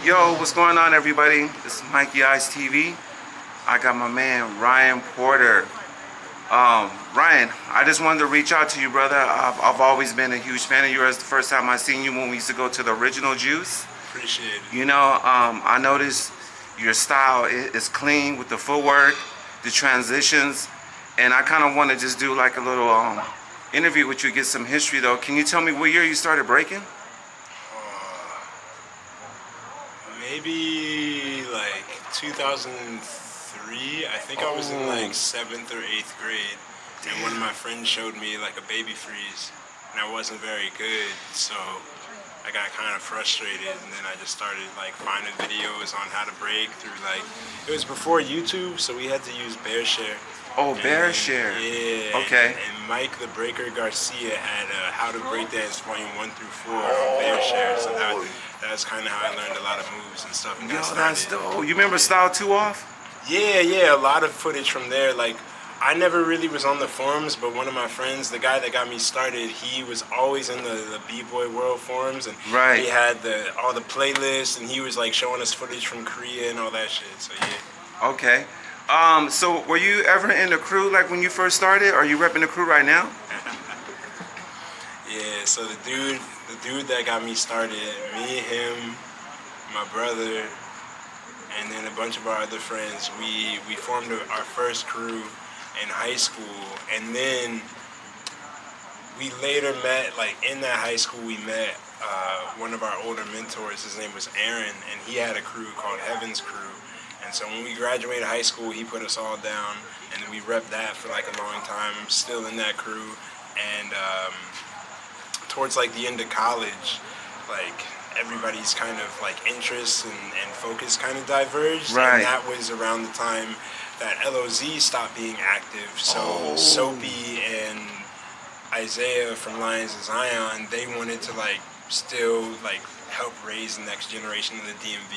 Yo, what's going on, everybody? This is Mikey Eyes TV. I got my man Ryan Porter. Ryan, I just wanted to reach out to you, brother. I've always been a huge fan of yours. The first time I seen you when we used to go to the Original Juice. Appreciate it. I noticed your style is clean with the footwork, the transitions, and I kind of want to just do like a little interview with you, get some history though. Can you tell me what year you started breaking? Maybe like 2003. I think I was in like 7th or 8th grade, and one of my friends showed me like a baby freeze, and I wasn't very good, so I got kind of frustrated, and then I just started like finding videos on how to break through like, it was before YouTube, so we had to use BearShare. Oh, BearShare. Yeah. Okay. And Mike the Breaker Garcia had How to Break Dance Volume 1 through 4 on BearShare, so that's kind of how I learned a lot of moves and stuff. And Yo, that's dope. You remember Style 2 Off? Yeah, a lot of footage from there. Like, I never really was on the forums, but one of my friends, the guy that got me started, he was always in the B-Boy World forums, and right. He had all the playlists, and he was like showing us footage from Korea and all that shit. So yeah. Okay. So were you ever in the crew like when you first started? Or are you repping the crew right now? Yeah. So the dude that got me started, me, him, my brother, and then a bunch of our other friends, we formed our first crew in high school, and then we later met, like in that high school we met one of our older mentors. His name was Aaron, and he had a crew called Heaven's Crew. And so when we graduated high school, he put us all down, and then we repped that for like a long time. I'm still in that crew, and towards like the end of college, like everybody's kind of like interests and focus kind of diverged. Right. And that was around the time that LOZ stopped being active. So Soapy and Isaiah from Lions of Zion, they wanted to like still like help raise the next generation of the DMV.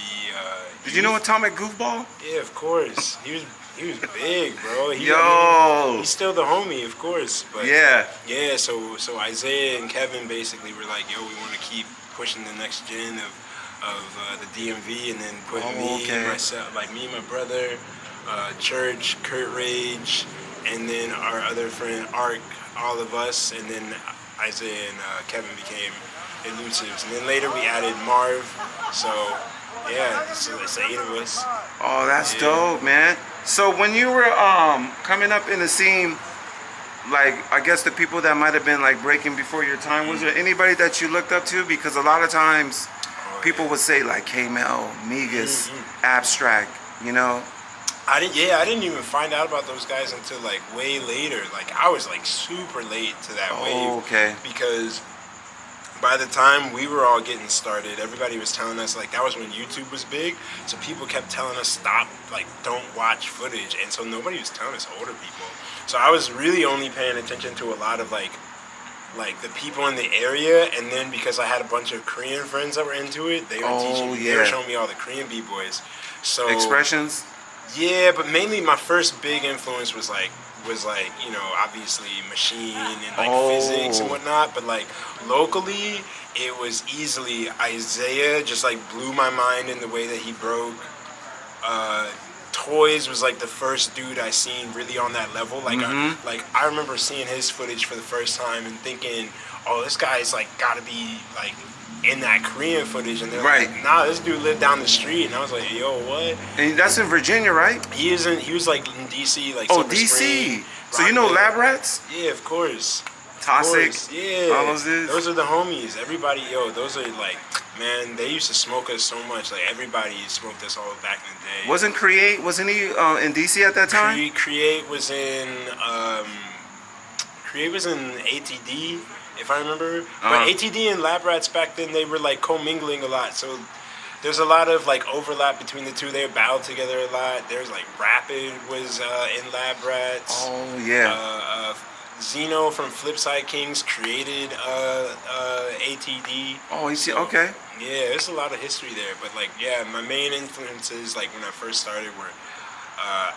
Did you know Atomic Goofball? Yeah, of course. He was big, bro. He's still the homie, of course. But yeah. So Isaiah and Kevin basically were like, yo, we want to keep pushing the next gen of the DMV, and then put me and myself, like me and my brother, Church, Kurt Rage, and then our other friend Ark, all of us, and then Isaiah and Kevin became Elusives, and then later we added Marv. So yeah, it's 8 of us. Oh, that's dope, man. So when you were coming up in the scene, like I guess the people that might have been like breaking before your time, was there anybody that you looked up to? Because a lot of times people would say like K-Mel, Migas, Abstract, you know. I didn't even find out about those guys until like way later. Like I was like super late to that wave. Okay. Because by the time we were all getting started, everybody was telling us, like, that was when YouTube was big, so people kept telling us, stop, like, don't watch footage, and so nobody was telling us, older people. So I was really only paying attention to a lot of, like the people in the area, and then because I had a bunch of Korean friends that were into it, they were teaching me, they were showing me all the Korean B-boys. So Expressions? Yeah, but mainly my first big influence was like, you know, obviously Machine and like physics and whatnot, but like locally it was easily Isaiah, just like blew my mind in the way that he broke. Toys was like the first dude I seen really on that level. Like I remember seeing his footage for the first time and thinking, oh, this guy's like gotta be like in that Korean footage, and they're like, nah, this dude lived down the street, and I was like, yo, what? And that's in Virginia, right? He was like in DC, like Silver DC. Spring, so you know Lab Rats? Yeah, of course. Toxic. Yeah. All those are the homies. Everybody, those are like, man, they used to smoke us so much. Like everybody smoked us all back in the day. Wasn't he in DC at that time? Create was in ATD, if I remember. But ATD and Lab Rats back then, they were like commingling a lot. So there's a lot of like overlap between the two. They battled together a lot. There's like Rapid was in Lab Rats. Oh yeah. Zeno from Flipside Kings created ATD. Oh, you see, okay. Yeah, there's a lot of history there. But like, yeah, my main influences, like when I first started, were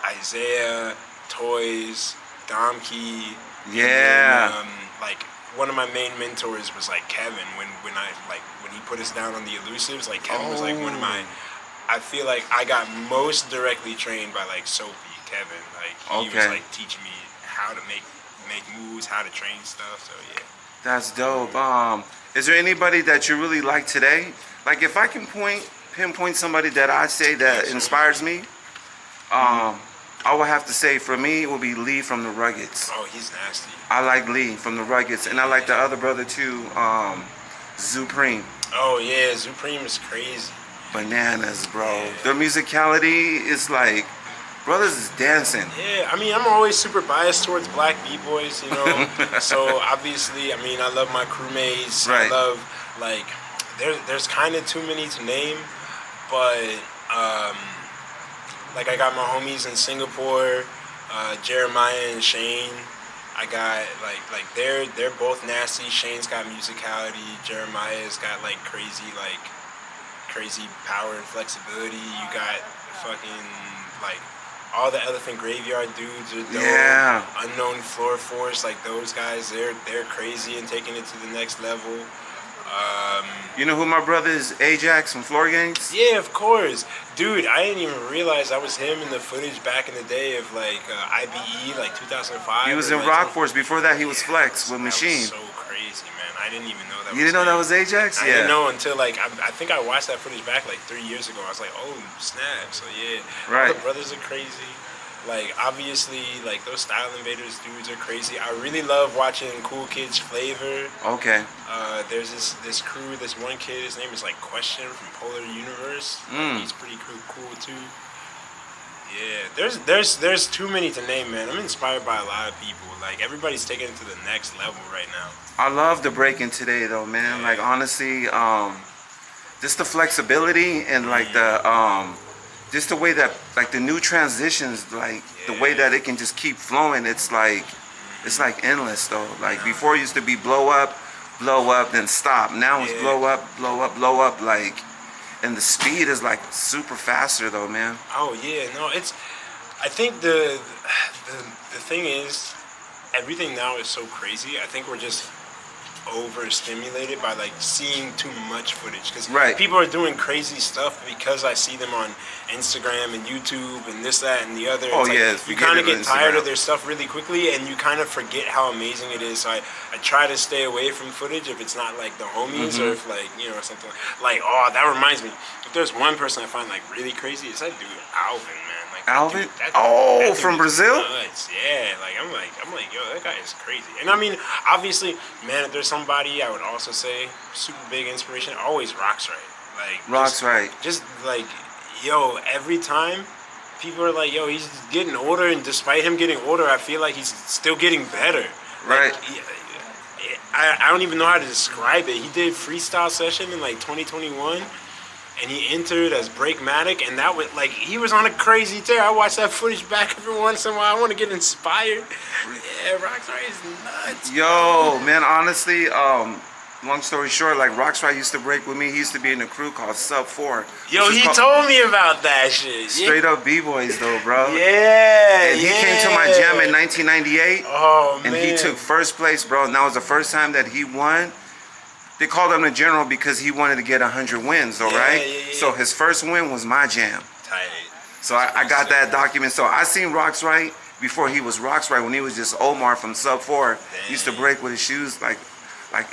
Isaiah, Toys, Domkey. Yeah. And then, like one of my main mentors was like Kevin. When he put us down on the elusives, like Kevin was like one of my. I feel like I got most directly trained by like Sophie, Kevin. Like he was like teaching me how to make moves, how to train stuff. So yeah. That's dope. Is there anybody that you really like today? Like if I can pinpoint somebody that I say that inspires me, I would have to say for me it would be Lee from the Ruggeds. Oh, he's nasty. I like Lee from the Ruggeds, and I like the other brother too, Zupreme. Oh yeah, Zupreme is crazy. Bananas, bro. Their musicality is like, brothers is dancing. Yeah, I mean, I'm always super biased towards black b-boys, you know. So obviously, I mean, I love my crewmates. Right. I love like, there's kind of too many to name, but like I got my homies in Singapore, Jeremiah and Shane. I got like they're both nasty. Shane's got musicality. Jeremiah's got like crazy power and flexibility. You got fucking like all the Elephant Graveyard dudes are dope. Yeah. Unknown Floor Force, like those guys, they're crazy and taking it to the next level. You know who my brother is? Ajax from Floor Gangs? Yeah, of course. Dude, I didn't even realize that was him in the footage back in the day of like IBE, like 2005. He was in like, Rock Force. Before that, he was Flex with Machine. That was so crazy, man. I didn't even know that. You didn't know that was Ajax? I didn't know until like I think I watched that footage back like 3 years ago. I was like, oh snap! So yeah, Right. All the brothers are crazy. Like obviously, like those Style Invaders dudes are crazy. I really love watching Cool Kids Flavor. Okay. There's this crew, this one kid. His name is like Question from Polar Universe. He's pretty cool too. Yeah, there's too many to name, man. I'm inspired by a lot of people. Like everybody's taking it to the next level right now. I love the breaking today, though, man. Like honestly, just the flexibility and like the just the way that like the new transitions, like the way that it can just keep flowing. It's like endless, though. Like before, it used to be blow up, then stop. Now it's blow up, like. And the speed is like super faster though, man. Oh yeah, no, I think the thing is, everything now is so crazy. I think we're just overstimulated by like seeing too much footage because people are doing crazy stuff because I see them on Instagram and YouTube and this, that, and the other. Oh it's yeah, you kind of get tired of their stuff really quickly, and you kind of forget how amazing it is. So I try to stay away from footage if it's not like the homies or if like something like oh, that reminds me. If there's one person I find like really crazy, it's that dude Alvin, man. Like Alvin? That dude from is Brazil? nuts. Yeah, like I'm like, yo, that guy is crazy. And I mean, obviously, man, if there's somebody I would also say super big inspiration, always Rock's Right. Like Rock's Right. Just like, yo, every time people are like, yo, he's getting older, and despite him getting older, I feel like he's still getting better. Right. I don't even know how to describe it. He did freestyle session in like 2021. And he entered as Breakmatic, and that was like he was on a crazy tear. I watch that footage back every once in a while. I want to get inspired. Yeah, Rock's Right is nuts. Yo, man, honestly, long story short, like Rock's Right used to break with me. He used to be in a crew called Sub 4. Yo, he told me about that shit. Straight up B-boys though, bro. Yeah, and he came to my jam in 1998. Oh, man. And he took first place, bro. And that was the first time that he won. They called him the general because he wanted to get 100 wins, though, right? Yeah. So his first win was my jam. Tight. So I got that document. So I seen Rock's Right before he was Rock's Right, when he was just Omar from Sub 4. He used to break with his shoes like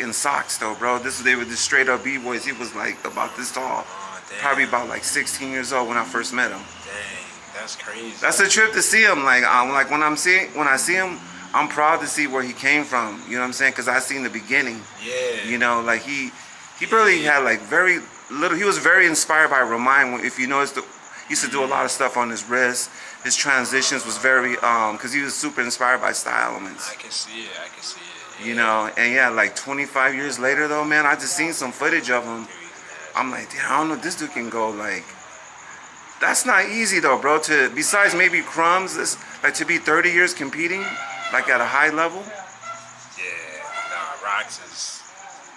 in socks, though, bro. They were just straight up B-boys. He was like about this tall. Probably about like 16 years old when I first met him. Dang, that's crazy. That's a trip to see him. Like when I see him, I'm proud to see where he came from. You know what I'm saying? Because I seen the beginning. Yeah. You know, like he really had like very little. He was very inspired by Remind. If you notice, he used to do a lot of stuff on his wrist. His transitions was very because he was super inspired by Style Elements. I can see it. Yeah. You know, and yeah, like 25 years later though, man, I just seen some footage of him. I'm like, damn, I don't know if this dude can go like. That's not easy though, bro. To besides maybe Crumbs, like to be 30 years competing. Like at a high level? Yeah, nah, Rox is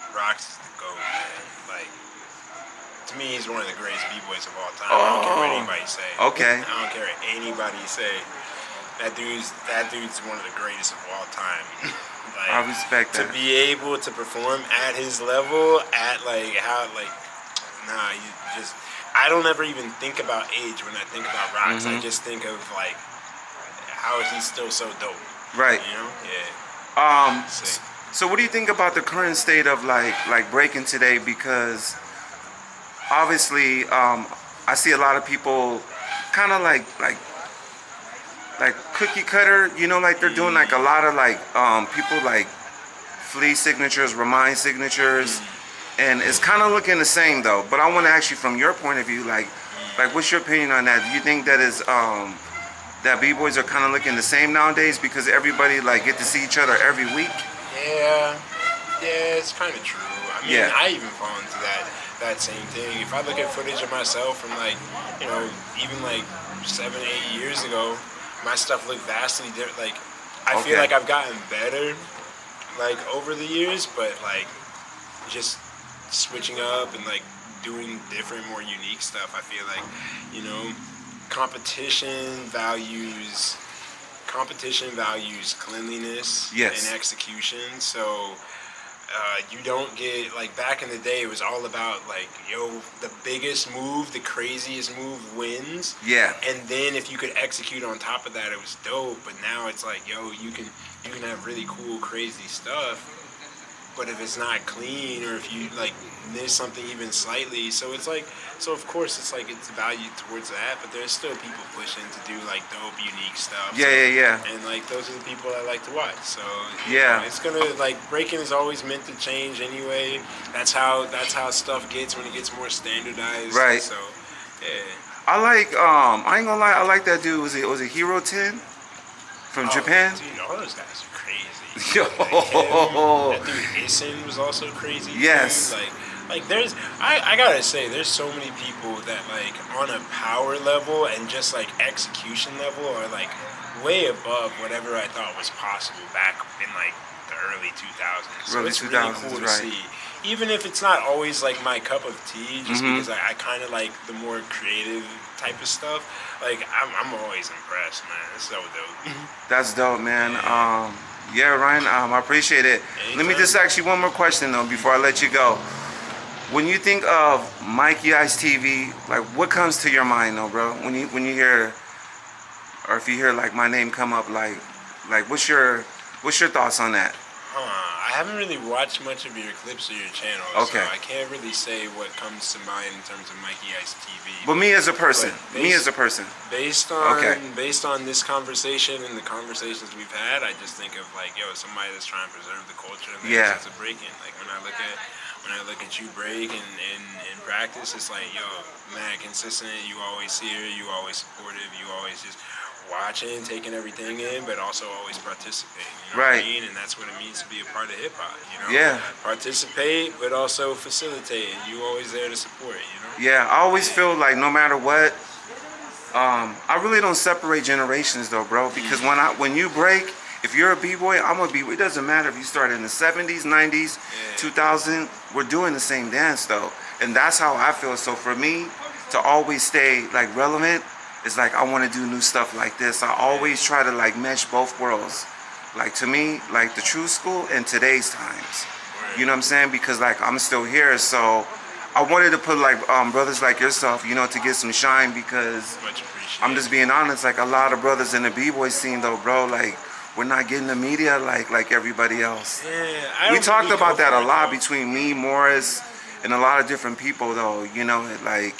the GOAT, man. Like, to me, he's one of the greatest B-boys of all time. I don't care what anybody say. Okay. I don't care what anybody say. That dude's one of the greatest of all time. Like, I respect to that. be able to perform at his level, at like how like, nah, you just. I don't ever even think about age when I think about Rocks. I just think of like how is he still so dope? Right. You know? Yeah. Um. Sick. So what do you think about the current state of like breaking today? Because obviously, I see a lot of people kind of like cookie cutter. You know, like they're doing like a lot of like people like Flea signatures, Remind signatures, and it's kind of looking the same though. But I want to ask you from your point of view, like what's your opinion on that? Do you think that is that b-boys are kind of looking the same nowadays because everybody like get to see each other every week? Yeah. Yeah, it's kind of true. I mean, Yeah. I even fall into that same thing. If I look at footage of myself from like, you know, even like 7, 8 years ago, my stuff looked vastly different. Like, I feel Okay. like I've gotten better, like over the years, but like just switching up and like doing different, more unique stuff. I feel like, you know, competition values competition values cleanliness Yes. and execution. So you don't get like back in the day. It was all about like yo, the biggest move, the craziest move wins. Yeah. And then if you could execute on top of that, it was dope. But now it's like yo, you can have really cool, crazy stuff. But if it's not clean or if you like miss something even slightly, so it's like so of course it's like it's valued towards that, but there's still people pushing to do like dope, unique stuff. Yeah, So, yeah, yeah. and like those are the people I like to watch. So Yeah. it's gonna like breaking is always meant to change anyway. That's how stuff gets when it gets more standardized. Right. So yeah. I like I ain't gonna lie, I like that dude. Was it Hero 10 from Oh, Japan? dude, all those guys are crazy. Yo. Like him, that dude Isin was also crazy. Yes. Too. Like there's, I gotta say, there's so many people that like on a power level and just like execution level are like way above whatever I thought was possible back in like the early 2000s. So Early it's 2000s, really cool to right. see. Even if it's not always like my cup of tea, just because I kind of like the more creative type of stuff. Like I'm always impressed, man. It's so dope. That's dope, man. Yeah, Ryan, I appreciate it. Let me Anytime. just ask you one more question though before I let you go. When you think of Mikey Ice TV, like what comes to your mind though, bro? When you hear, or if you hear like my name come up, like what's your thoughts on that? I haven't really watched much of your clips or your channel, Okay. so I can't really say what comes to mind in terms of Mikey Ice TV. But me as a person, But me as a person. Based on Okay. based on this conversation and the conversations we've had, I just think of like yo, somebody that's trying to preserve the culture and the Yeah. essence of breaking. Like when I look at you break and in practice, it's like yo, man, consistent. You always here, you always supportive, you always just watching, taking everything in, but also always participating. You know what I Right. mean? And that's what it means to be a part of hip hop. You know, Yeah. participate, but also facilitate. And you always there to support. You know. Yeah, I always feel like no matter what, I really don't separate generations though, bro. Because when you break, if you're a b-boy, I'm a b-boy. It doesn't matter if you started in the 70s, 90s, Yeah. 2000. We're doing the same dance though, and that's how I feel. So for me to always stay like relevant, it's like I want to do new stuff like this. I always try to like mesh both worlds. Like to me, like the true school and today's times. You know what I'm saying? Because like I'm still here, so I wanted to put like brothers like yourself, you know, to get some shine because Much appreciated. I'm just being honest. Like a lot of brothers in the b-boy scene, though, bro. Like we're not getting the media like everybody else. Yeah, I We don't talked really about go that for a it, lot though. between me, Morris, and a lot of different people, though. You know, like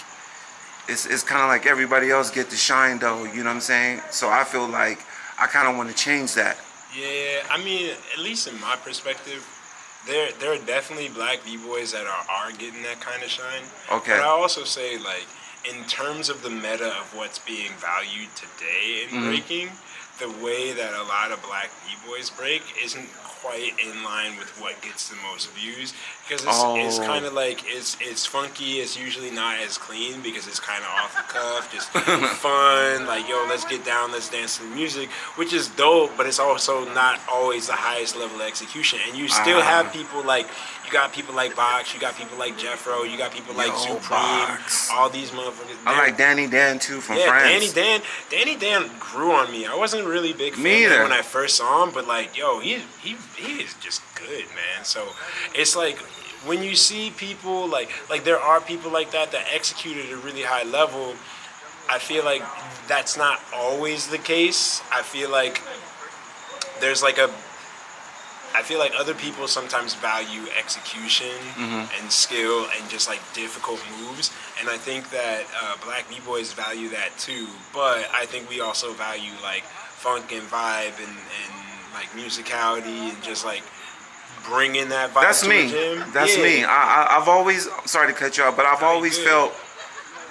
it's kind of like everybody else get to shine, though. You know what I'm saying? So I feel like I kind of want to change that. Yeah, I mean, at least in my perspective, there are definitely black b-boys that are getting that kind of shine. Okay. But I also say like in terms of the meta of what's being valued today in breaking, the way that a lot of black b-boys break isn't quite in line with what gets the most views because it's Oh. kind of like it's funky. It's usually not as clean because it's kind of off the cuff, just fun. Like yo, let's get down, let's dance to the music, which is dope. But it's also not always the highest level of execution. And you still have people like you got people like Box, you got people like Jeffro, you got people like Yo, Supreme, Box. all these motherfuckers. I like Danny Dan too from Yeah, France. Danny Dan grew on me. I wasn't really a big fan Me of him either. when I first saw him, but like, yo, he he is just good, man. So it's like when you see people like there are people like that execute at a really high level. I feel like that's not always the case. I feel like there's like a I feel like other people sometimes value execution and skill and just like difficult moves, and I think that black b-boys value that too. But I think we also value like funk and vibe and like musicality and just like bringing that vibe That's to me. the gym. That's Yeah. me. I've always, I'm sorry to cut you off, but I've Nah, you always good. felt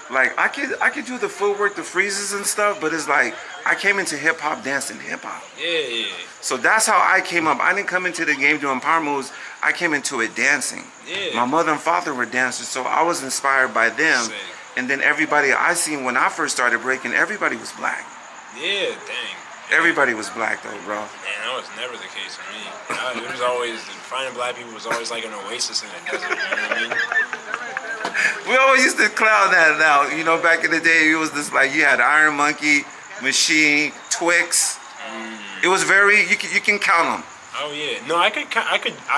like I could do the footwork, the freezes and stuff, but it's like I came into hip hop dancing hip hop. Yeah. So that's how I came up. I didn't come into the game doing power moves. I came into it dancing. Yeah. My mother and father were dancers, so I was inspired by them. Sick. And then everybody I seen when I first started breaking, everybody was black. Yeah, dang. Everybody was black though, bro. Man, that was never the case for me. It was always finding black people was always like an oasis in the desert. You know what I mean? We always used to clown that now. You know, back in the day, it was this like you had Iron Monkey, Machine, Twix. It was very you can count them. Oh yeah, no, I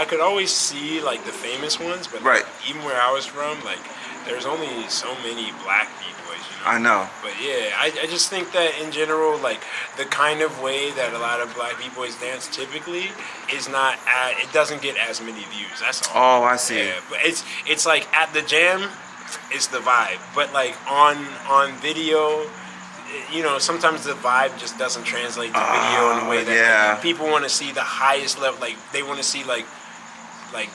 could always see like the famous ones, but Right. even where I was from, like there's only so many black b-boys, you know. I know. But yeah, I just think that in general, like the kind of way that a lot of black b-boys dance typically is not it doesn't get as many views. That's all. Oh, I see. Yeah, but it's like at the jam, it's the vibe. But like on video, you know, sometimes the vibe just doesn't translate to video in a way that yeah. like, people want to see the highest level. Like they want to see like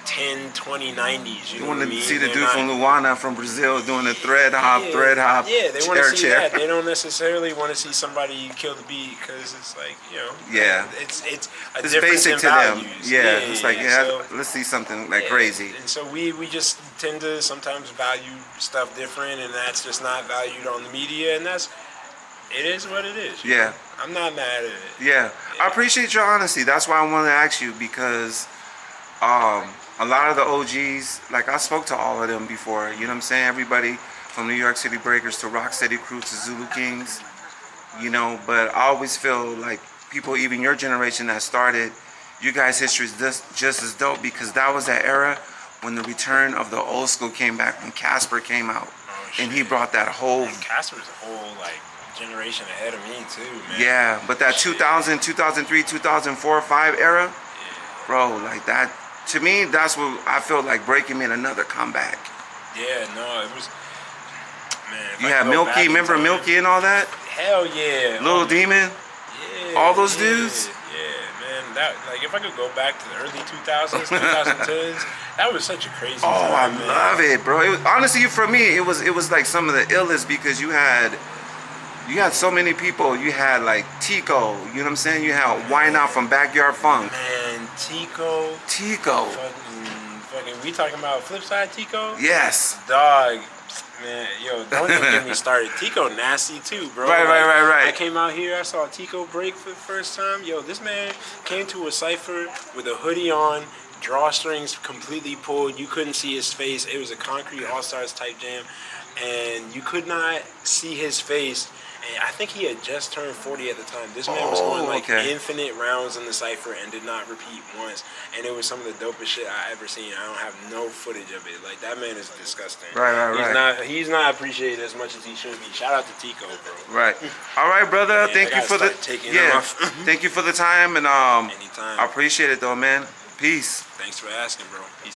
10, 20, 90s. You You know want what I to mean? see the They're dude not- from Luana from Brazil doing the thread hop, Yeah, they want to see chair. that. They don't necessarily want to see somebody kill the beat because it's like, you know, Yeah. it's a It's difference basic in to them. values. Yeah, it's like so- let's see something like yeah. crazy. And so we just tend to sometimes value stuff different, and that's just not valued on the media, and it is what it is. you Yeah. know? I'm not mad at it. Yeah, I appreciate your honesty. That's why I wanted to ask you because a lot of the OGs, like I spoke to all of them before. You know what I'm saying? Everybody from New York City Breakers to Rock Steady Crew to Zulu Kings. You know, but I always feel like people, even your generation that started, you guys' history is just as dope because that was that era when the return of the old school came back when Casper came out, and he brought that whole. And Casper's a whole like generation ahead of me too, man. Yeah, but that 2000, 2003, 2004, 5 era, bro, like that, to me, that's what I feel like breaking made another comeback. Yeah, no, it was. Man, if You I had could go back Milky, in remember time- Milky and all that? Hell yeah. Little Demon? Yeah, all those dudes? Yeah, man. That like if I could go back to the early 2000s, 2010s, that was such a crazy Oh, I time, man. love it, bro. It was, honestly, for me, it was like some of the illest because you had so many people. You had like Tico, you know what I'm saying? You had Wine Out from Backyard Funk. Man, Tico. Tico. Fucking, we talking about Flipside Tico? Yes. Dog. Man, yo, don't even get me started. Tico nasty too, bro. Right. I came out here, I saw Tico break for the first time. Yo, this man came to a cypher with a hoodie on, drawstrings completely pulled. You couldn't see his face. It was a Concrete All-Stars type jam, and you could not see his face. And I think he had just turned 40 at the time. This man was going like infinite rounds in the cypher and did not repeat once. And it was some of the dopest shit I ever seen. I don't have no footage of it. Like that man is disgusting. Right. He's not appreciated as much as he should be. Shout out to Tico, bro. Right. All right, brother. Yeah, Thank I you for the gotta start taking them off. Thank you for the time and Anytime. I appreciate it though, man. Peace. Thanks for asking, bro. Peace.